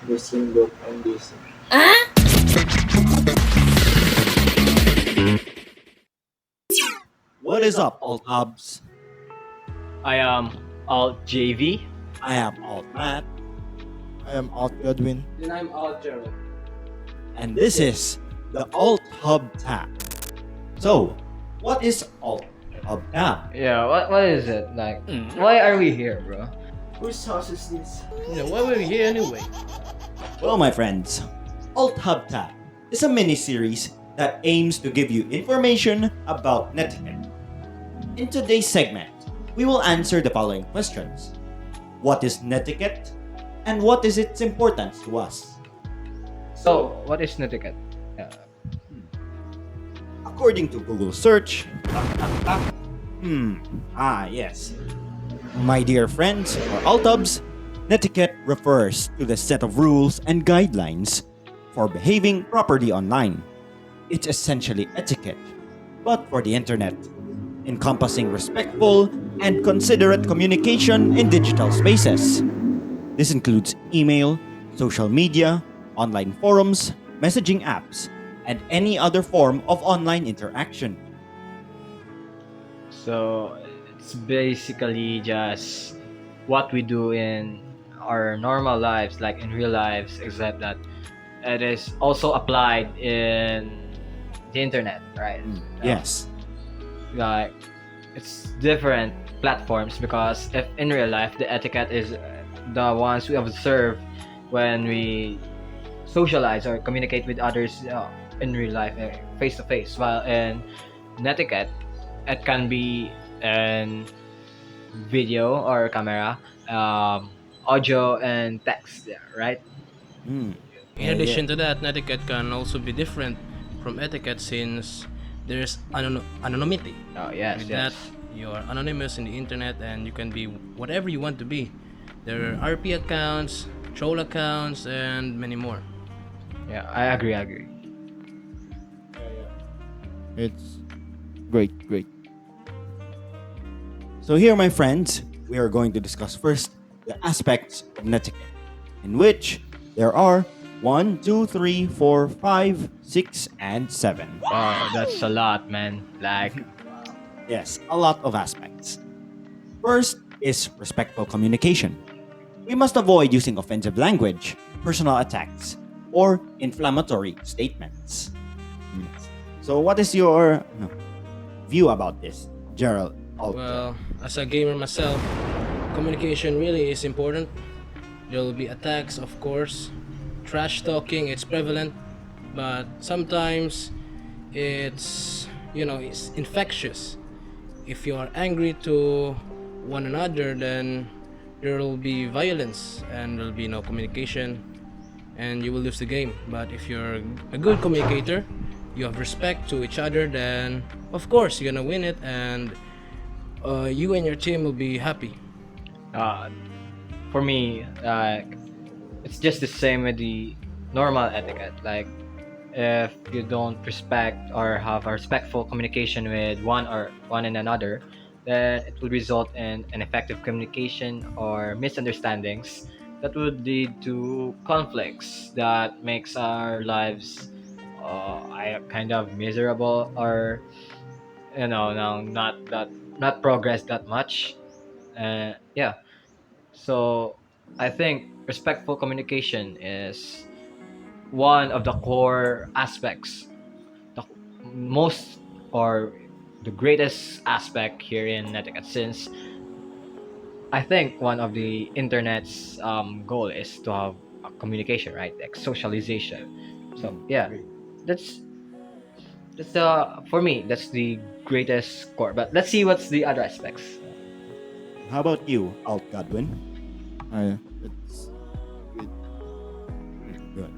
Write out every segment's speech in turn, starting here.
Busing look and busy. What is up, alt hubs? I am Alt JV. I am alt Matt, I am Alt Godwin. And I'm Alter. and this is the Alt Hub tab. So, what is Alt Hub tab? Yeah, what is it? Like, why are we here, bro? Whose house is this? Yeah, why were we here anyway? Well, my friends, Alt Hub tab is a mini series that aims to give you information about Netiquette. In today's segment, we will answer the following questions: what is Netiquette, and what is its importance to us? So, what is Netiquette? According to Google search, yes. My dear friends or Altubs, Netiquette refers to the set of rules and guidelines for behaving properly online. It's essentially etiquette, but for the internet, encompassing respectful and considerate communication in digital spaces. This includes email, social media, online forums, messaging apps, and any other form of online interaction. So, it's basically just what we do in our normal lives, like in real lives, except that it is also applied in the internet, right? Yes. Like, it's different platforms because if in real life the etiquette is the ones we observe when we socialize or communicate with others in real life, face to face, while in netiquette it can be in video or camera, audio and text, yeah, right? Mm. In addition to that, netiquette can also be different from etiquette since there's anonymity. Oh yes, With yes. that, you're anonymous in the internet and you can be whatever you want to be. There are RP accounts, troll accounts, and many more. Yeah, I agree. It's great. So here, my friends, we are going to discuss first the aspects of netiquette, in which there are 1, 2, 3, 4, 5, 6, and 7. Wow, that's a lot, man. Like, Yes, a lot of aspects. First is respectful communication. We must avoid using offensive language, personal attacks, or inflammatory statements. So, what is your view about this, Gerald? Well, as a gamer myself, communication really is important. There will be attacks, of course. Trash talking, it's prevalent, but sometimes it's infectious. If you are angry to one another, then there will be violence and there will be no communication and you will lose the game. But if you're a good communicator, you have respect to each other, then of course you're gonna win it and you and your team will be happy. uh, for me, it's just the same with the normal etiquette. Like, if you don't respect or have a respectful communication with one and another, then it will result in ineffective communication or misunderstandings that would lead to conflicts that makes our lives kind of miserable, or no, not progress that much. Yeah, so I think respectful communication is one of the core aspects, the most or the greatest aspect here in Netiquette, since I think one of the internet's goal is to have communication, right? Like socialization. So yeah, that's for me that's the greatest core. But let's see what's the other aspects. How about you, Alt Godwin? It's good. Good.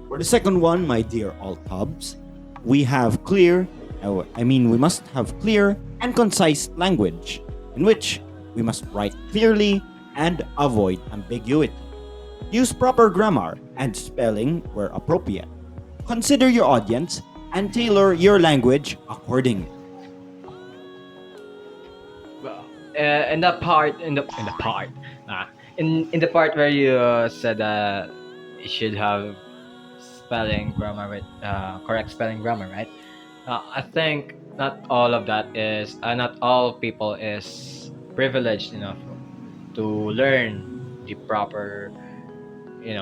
For the second one, my dear Alt Hubs, we have clear, we must have clear and concise language in which we must write clearly and avoid ambiguity. Use proper grammar and spelling where appropriate. Consider your audience and tailor your language accordingly. Well, in the part, uh, in the part where you said that you should have spelling grammar with correct spelling grammar, right? I think not all of that is not all people is privileged enough to learn the proper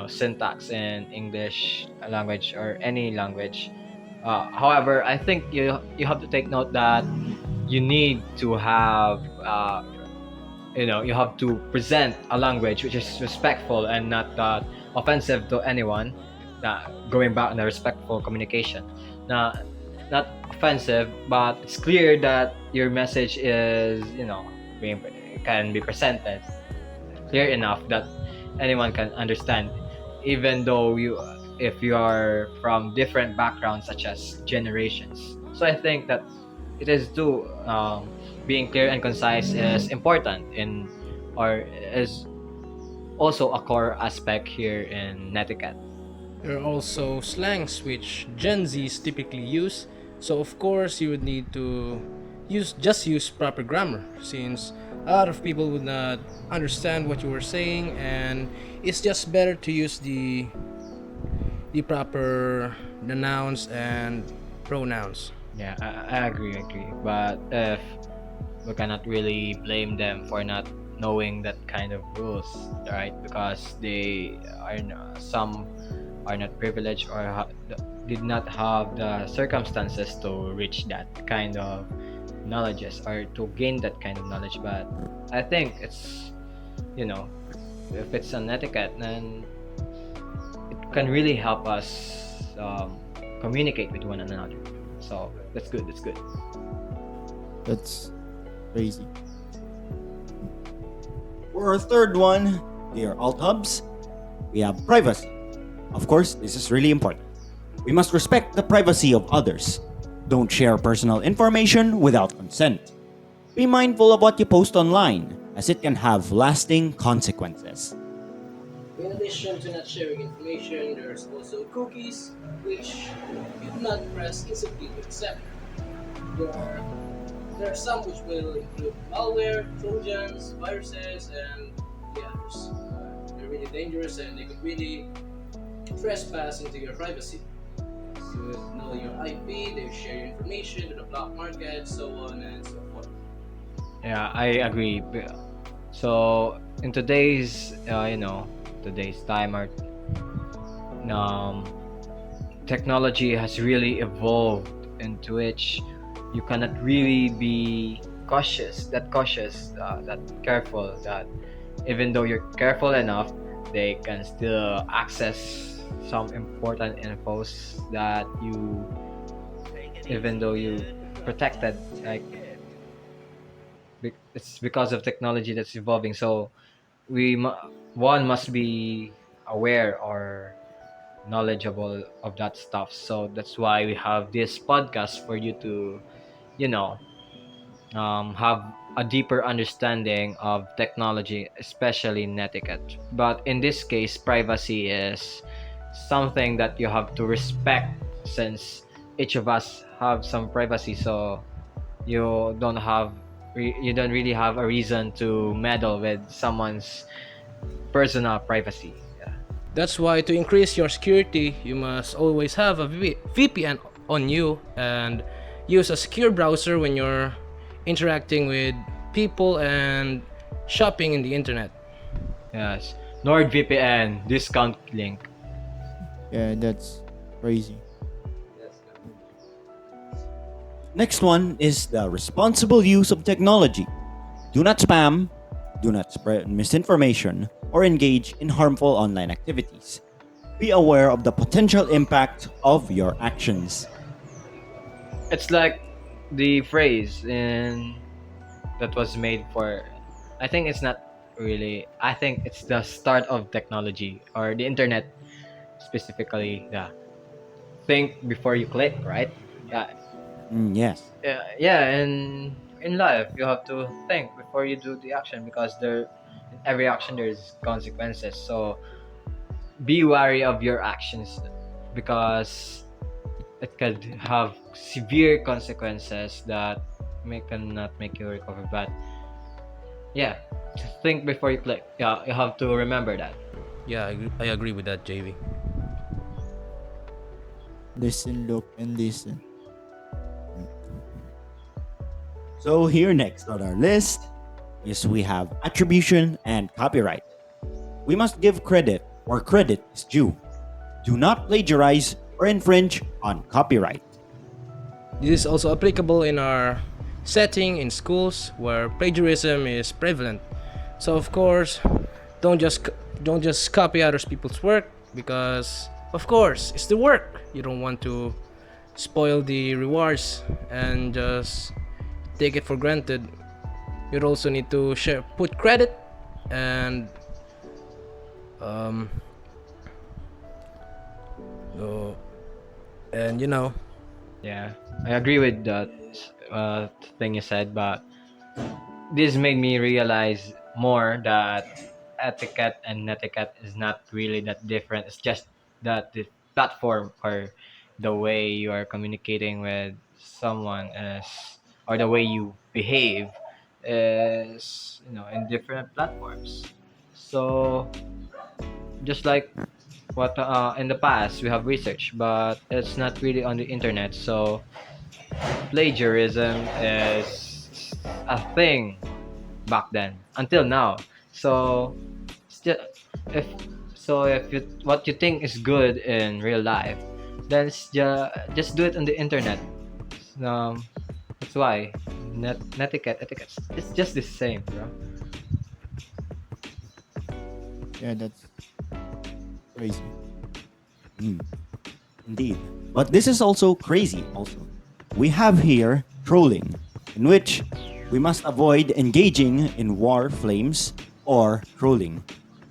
syntax in English language or any language. However, I think you have to take note that you need to have you have to present a language which is respectful and not that offensive to anyone. Going back on the respectful communication, now not offensive, but it's clear that your message is being can be presented clear enough that anyone can understand, even though if you are from different backgrounds such as generations. So I think that it is too being clear and concise is important in or is also a core aspect here in Netiquette. There are also slangs which Gen Zs typically use, so of course you would need to use proper grammar since a lot of people would not understand what you were saying, and it's just better to use the nouns and pronouns. Yeah, I agree. But if we cannot really blame them for not knowing that kind of rules, right? Because some are not privileged or did not have the circumstances to reach that kind of knowledges or to gain that kind of knowledge. But I think it's you know if it's an etiquette, then it can really help us communicate with one another. So that's good. That's good. That's crazy. For our third one, dear alt hubs, we have privacy. Of course, this is really important. We must respect the privacy of others. Don't share personal information without consent. Be mindful of what you post online, as it can have lasting consequences. In addition to not sharing information, there's also cookies, which you do not press instantly to accept. There are, there are some which will include malware, trojans, viruses, and yeah, they're really dangerous and they could really trespass into your privacy. You know your IP, they share your information to the black market, so on and so forth. Yeah, I agree. So in today's today's time, our um, technology has really evolved into which you cannot really be cautious, that careful, that even though you're careful enough, they can still access some important infos that you, even though you protected, like it's because of technology that's evolving. So one must be aware or knowledgeable of that stuff. So that's why we have this podcast for you to you know have a deeper understanding of technology, especially netiquette. But in this case, privacy is something that you have to respect, since each of us have some privacy. So you don't really have a reason to meddle with someone's personal privacy. Yeah. That's why to increase your security, you must always have a VPN on you and use a secure browser when you're interacting with people and shopping in the internet. Yes. NordVPN discount link. Yeah, that's crazy. Next one is the responsible use of technology. Do not spam, do not spread misinformation, or engage in harmful online activities. Be aware of the potential impact of your actions. It's like the phrase in that was made for, I think it's not really, I think it's the start of technology or the internet specifically. Yeah. Think before you click, right? Yeah. Yes. Yeah, and in life you have to think before you do the action, because there in every action there's consequences. So be wary of your actions, because it could have severe consequences that cannot make you recover. But yeah, think before you click. Yeah, you have to remember that. Yeah, I agree with that, JV. Listen, look, and listen. So here next on our list is we have attribution and copyright. We must give credit where credit is due. Do not plagiarize or infringe on copyright. This is also applicable in our setting in schools where plagiarism is prevalent. So of course, don't just copy other people's work because of course it's the work. You don't want to spoil the rewards and just take it for granted. You also need to put credit and um uh, and you know. Yeah, I agree with that thing you said, but this made me realize more that etiquette and netiquette is not really that different. It's just that the platform or the way you are communicating with someone is, or the way you behave is, in different platforms. So just like what in the past we have research, but it's not really on the internet. So plagiarism is a thing back then until now. So still, if if you what you think is good in real life, then just do it on the internet. Um, that's why netiquette etiquette it's just the same, bro. Yeah, that's crazy. Hmm, indeed. But this is also crazy also. We have here trolling, in which we must avoid engaging in war flames or trolling.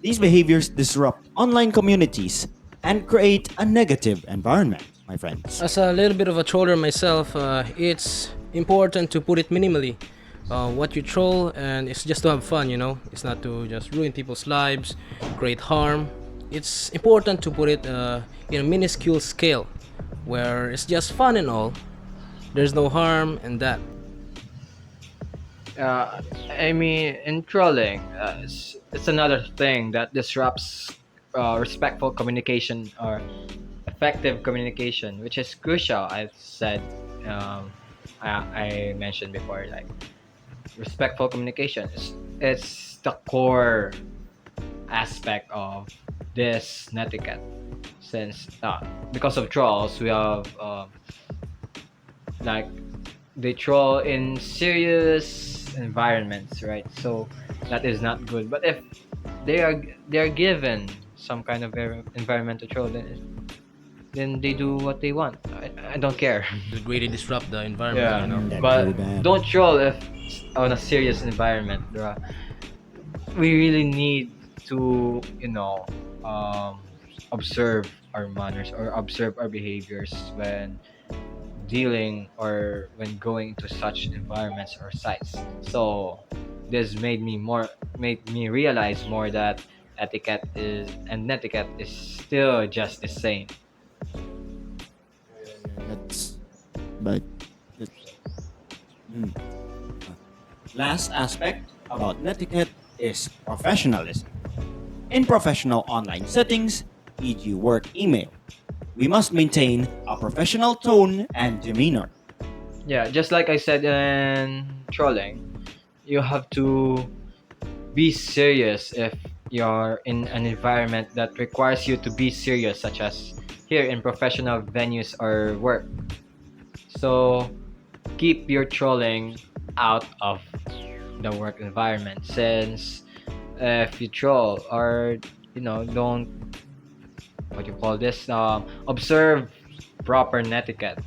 These behaviors disrupt online communities and create a negative environment, my friends. As a little bit of a troller myself, it's important to put it minimally. What you troll, and it's just to have fun, you know. It's not to just ruin people's lives, create harm. It's important to put it in a minuscule scale, where it's just fun and all. There's no harm in that. uh, I mean, in trolling, it's another thing that disrupts respectful communication or effective communication, which is crucial. I've said, um, I mentioned before, like respectful communication is it's the core aspect of this netiquette. Since because of trolls, we have like they troll in serious environments, right? So that is not good. But if they are given some kind of environment to troll, then they do what they want. I don't care. It really disrupt the environment, Yeah, you know. That's but really bad. don't troll if on a serious environment, bruh. We really need to, observe our manners or observe our behaviors when dealing or when going to such environments or sites. So this made me realize more that etiquette is and netiquette is still just the same. That's but that, Hmm. Last aspect about netiquette is professionalism. In professional online settings, e.g., work email, we must maintain a professional tone and demeanor. Yeah, just like I said in trolling, you have to be serious if you're in an environment that requires you to be serious, such as here in professional venues or work. So keep your trolling out of the work environment, since if you troll or don't what you call this observe proper netiquette,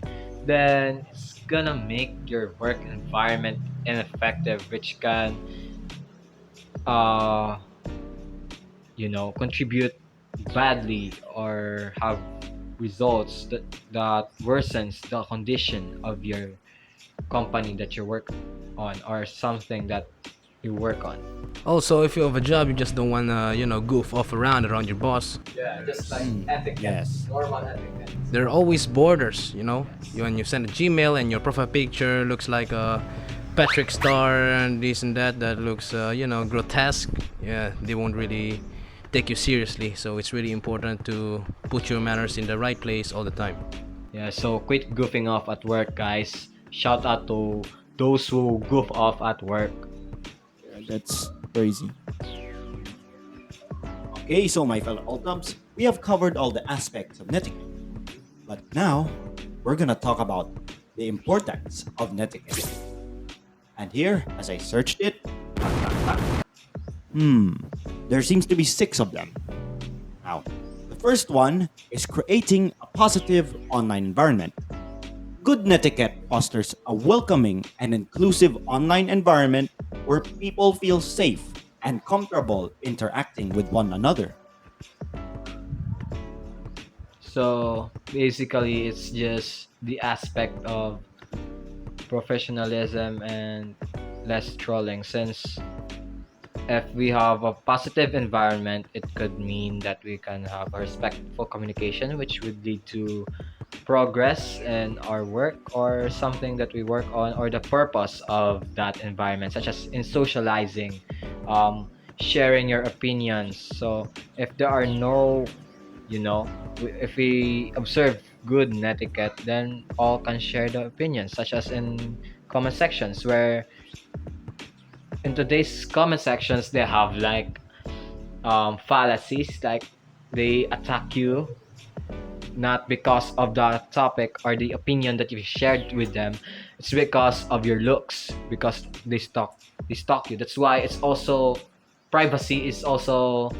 then it's gonna make your work environment ineffective, which can uh contribute badly or have results that worsens the condition of your company that you work on or something that you work on. Also, if you have a job, you just don't wanna, goof off around your boss. Yeah, just like Mm, etiquette, yes. normal etiquette. There are always borders, you know. When you send a Gmail and your profile picture looks like a Patrick Star and this and that looks grotesque. Yeah, they won't really take you seriously. So it's really important to put your manners in the right place all the time. Yeah, so quit goofing off at work, guys. Shout out to those who goof off at work. Yeah, that's crazy. Okay, so my fellow Altubs, we have covered all the aspects of Netiquette. But now, we're gonna talk about the importance of Netiquette. And here, as I searched it, there seems to be 6 of them. Now, the first one is creating a positive online environment. Good Netiquette fosters a welcoming and inclusive online environment where people feel safe and comfortable interacting with one another. So basically, it's just the aspect of professionalism and less trolling. Since if we have a positive environment, it could mean that we can have a respectful communication, which would lead to progress in our work or something that we work on, or the purpose of that environment, such as in socializing, sharing your opinions. So if there are no, if we observe good netiquette, then all can share the opinions, such as in comment sections, where in today's comment sections they have like fallacies, like they attack you not because of the topic or the opinion that you shared with them. It's because of your looks, because they stalk you. That's why it's also privacy is also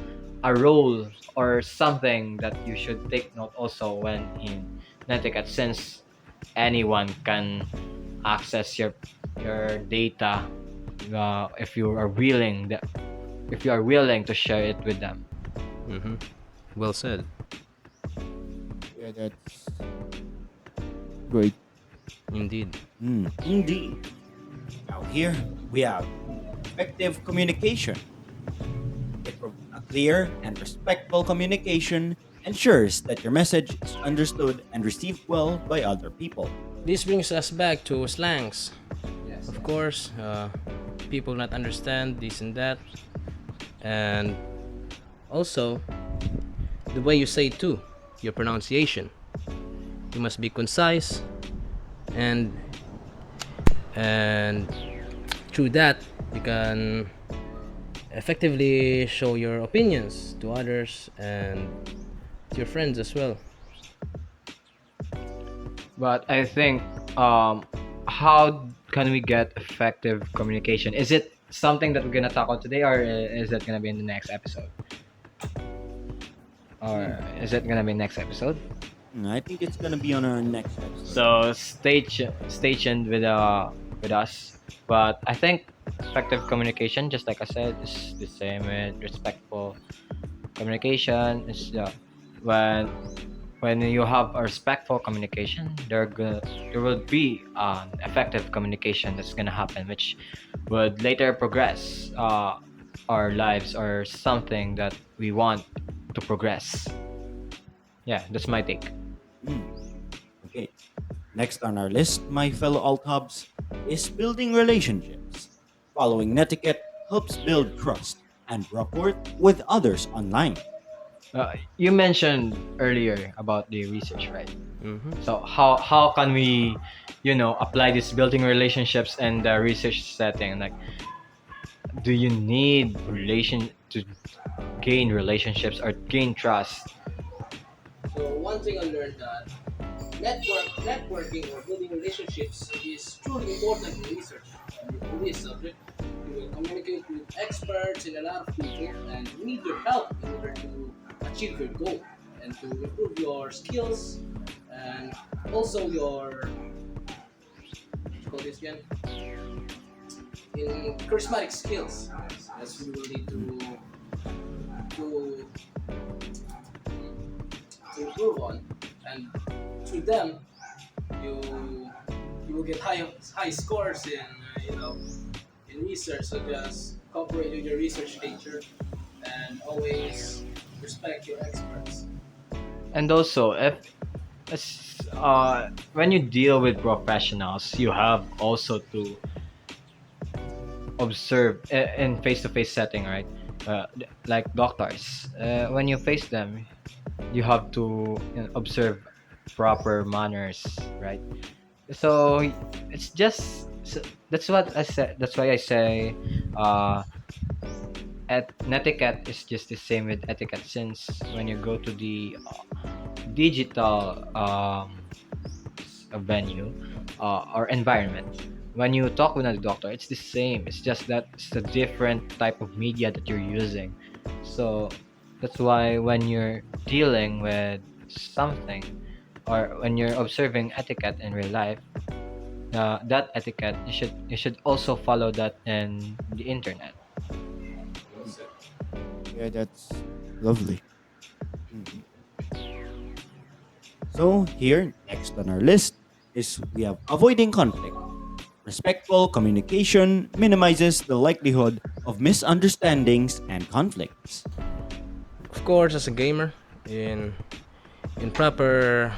a role or something that you should take note also when in netiquette, since anyone can access your data, if you are willing to share it with them. Mm-hmm. Well said. Yeah, that's great. Indeed. Indeed. Now here we have effective communication. A clear and respectful communication ensures that your message is understood and received well by other people. This brings us back to slangs. Yes. Of course, people not understand this and that, and also the way you say it too, your pronunciation. You must be concise, and and through that you can effectively show your opinions to others and to your friends as well. But I think, how can we get effective communication? Is it something that we're gonna talk about today, or is it gonna be in the next episode? Or is it gonna be next episode? I think it's gonna be on our next episode. So stay tuned with us. But I think effective communication, just like I said, is the same with respectful communication. Is when you have a respectful communication, there will be an effective communication that's gonna happen, which would later progress our lives or something that we want to progress. Yeah, that's my take. Okay. Next on our list, my fellow alt-hubs, is building relationships. Following Netiquette helps build trust and rapport with others online. You mentioned earlier about the research, right? Mm-hmm. So how can we, apply this building relationships and the research setting? Like, do you need relation to gain relationships or gain trust? So one thing I learned that networking or building relationships is truly important in research. And in this subject, you will communicate with experts and a lot of people, and you need your help in order to achieve your goal and to improve your skills and also your what you call this again in charismatic skills. As you will need to improve on, and through them you you will get high scores in in research, such as cooperate with your research nature and always respect your experts. And also, if when you deal with professionals, you have also to observe in face-to-face setting, right? Like doctors, when you face them, you have to, observe proper manners, right? So it's just so, that's what I said. That's why I say, uh, netiquette is just the same with etiquette, since when you go to the digital venue or environment, when you talk with a doctor, it's the same. It's just that it's a different type of media that you're using. So that's why when you're dealing with something, or when you're observing etiquette in real life, that etiquette, you should also follow that in the internet. Yeah, that's lovely. Mhm. So here, next on our list is we have avoiding conflict. Respectful communication minimizes the likelihood of misunderstandings and conflicts. Of course, as a gamer, in in proper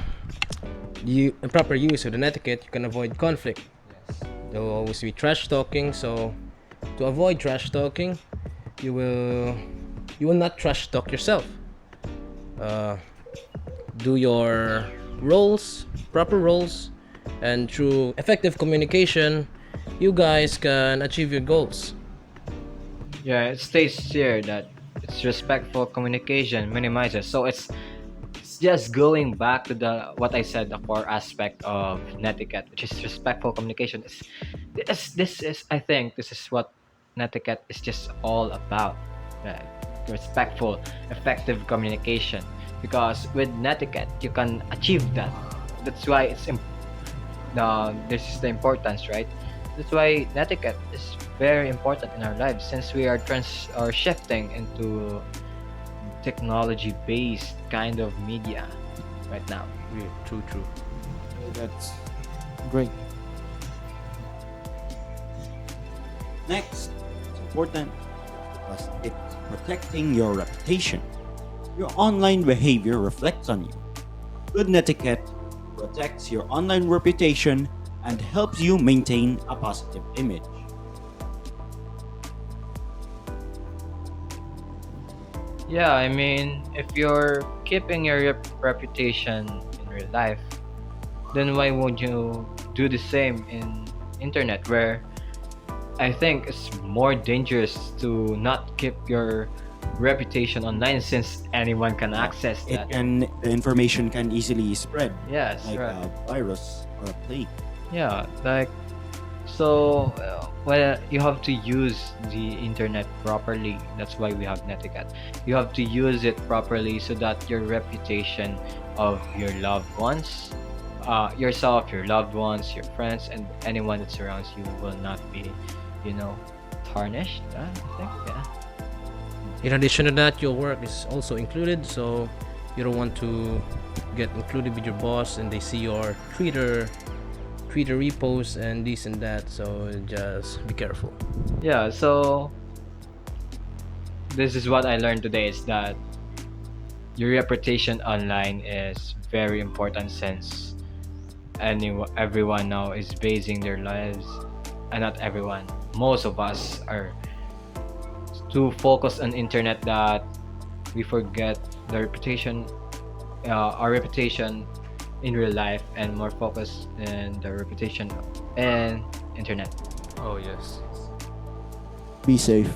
in proper use of the etiquette, you can avoid conflict. There will always be trash talking, so to avoid trash talking, you will you will not trash talk yourself. Uh, do your roles, proper roles, and through effective communication, you guys can achieve your goals. Yeah, it states here that it's respectful communication minimizes. So it's just going back to the what I said, the core aspect of netiquette, which is respectful communication. This is I think this is what netiquette is just all about. Right? Respectful, effective communication. Because with netiquette, you can achieve that. That's why this is the importance, right? That's why netiquette is very important in our lives, since we are shifting into technology based kind of media right now. Yeah, true, true. That's great. Next, it's important because it's protecting your reputation. Your online behavior reflects on you. Good etiquette protects your online reputation and helps you maintain a positive image. Yeah, I mean, if you're keeping your reputation in real life, then why won't you do the same in internet, where I think it's more dangerous to not keep your reputation online, since anyone can access that. The information can easily spread Yes, like right. a virus or a plague. Yeah, like, so well, you have to use the internet properly. That's why we have netiquette. You have to use it properly so that your reputation of your loved ones, yourself, your loved ones, your friends, and anyone that surrounds you will not be, you know, tarnished. I think, yeah. In addition to that, your work is also included, so you don't want to get included with your boss and they see your Twitter reposts and this and that. So just be careful. Yeah, so this is what I learned today, is that your reputation online is very important, since everyone now is basing their lives, and not everyone, most of us are too focused on internet that we forget the reputation, our reputation in real life, and more focused in the reputation in internet. Oh yes. Be safe.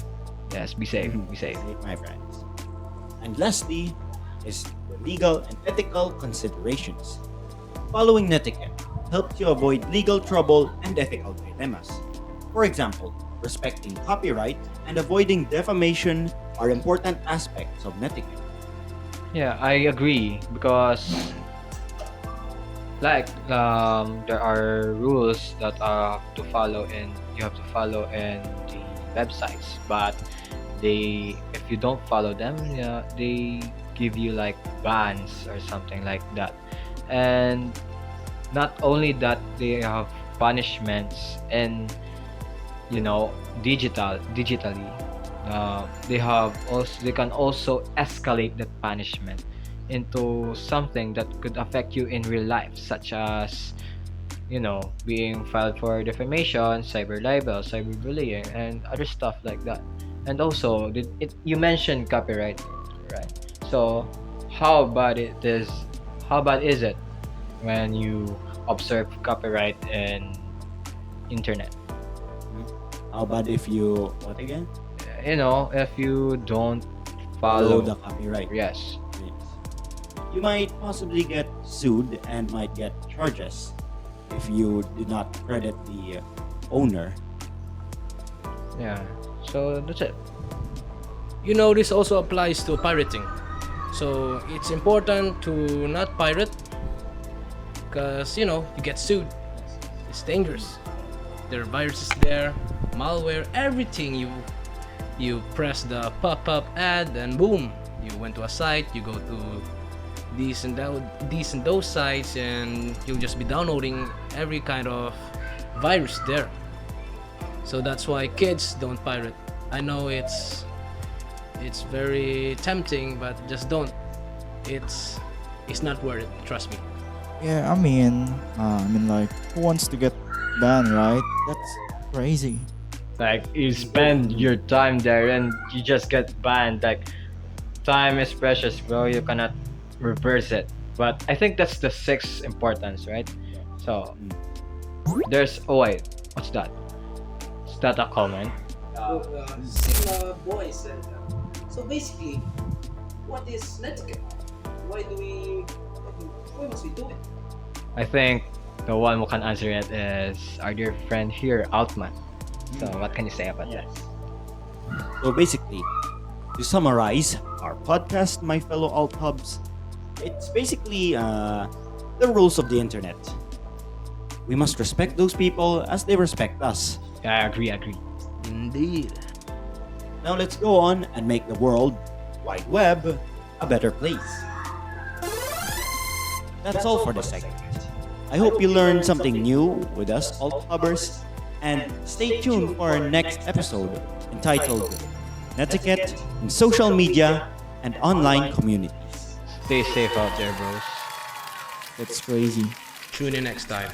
Yes, be safe, be safe. Safe, my friends. And lastly is the legal and ethical considerations. Following etiquette helps you avoid legal trouble and ethical dilemmas. For example, respecting copyright and avoiding defamation are important aspects of etiquette. Yeah, I agree, because like, there are rules that to follow, and you have to follow in the websites, but if you don't follow them, yeah, they give you like bans or something like that. And not only that, they have punishments, and digitally, they can also escalate that punishment into something that could affect you in real life, such as being filed for defamation, cyber libel, cyberbullying, and other stuff like that. And also, you mentioned copyright, right? So, how bad it is? How bad is it when you observe copyright in internet? How about if you what again? If you don't Follow follow, the copyright. yes, Yes. You might possibly get sued and might get charges if you did not credit the owner. yeah. So that's it. This also applies to pirating. So it's important to not pirate because you get sued. It's dangerous. There are viruses there, malware, everything. You press the pop-up ad and boom, you went to a site. You go to these and those sites, and you'll just be downloading every kind of virus there. So that's why kids don't pirate. I know it's very tempting, but just don't. It's not worth it. Trust me. Yeah, like, who wants to get banned, right? That's crazy. Like you spend your time there and you just get banned. Like time is precious, bro. You cannot reverse it. But I think that's the sixth importance, right? So there's wait, what's that? Is that a comment? Sigma boy said so basically, what is Netiquette? Why must we do it? I think the one who can answer it is our dear friend here, Outman. So what can you say about that? So basically, to summarize our podcast, my fellow alt hubs, it's basically the rules of the internet. We must respect those people as they respect us. Yeah, I agree. Indeed. Now let's go on and make the world wide web a better place. That's all for this segment. I hope you learned something new with us alt hubbers, and stay tuned for our next episode entitled Netiquette in Social Media and Online Communities. Stay safe out there, bros. That's crazy. Tune in next time.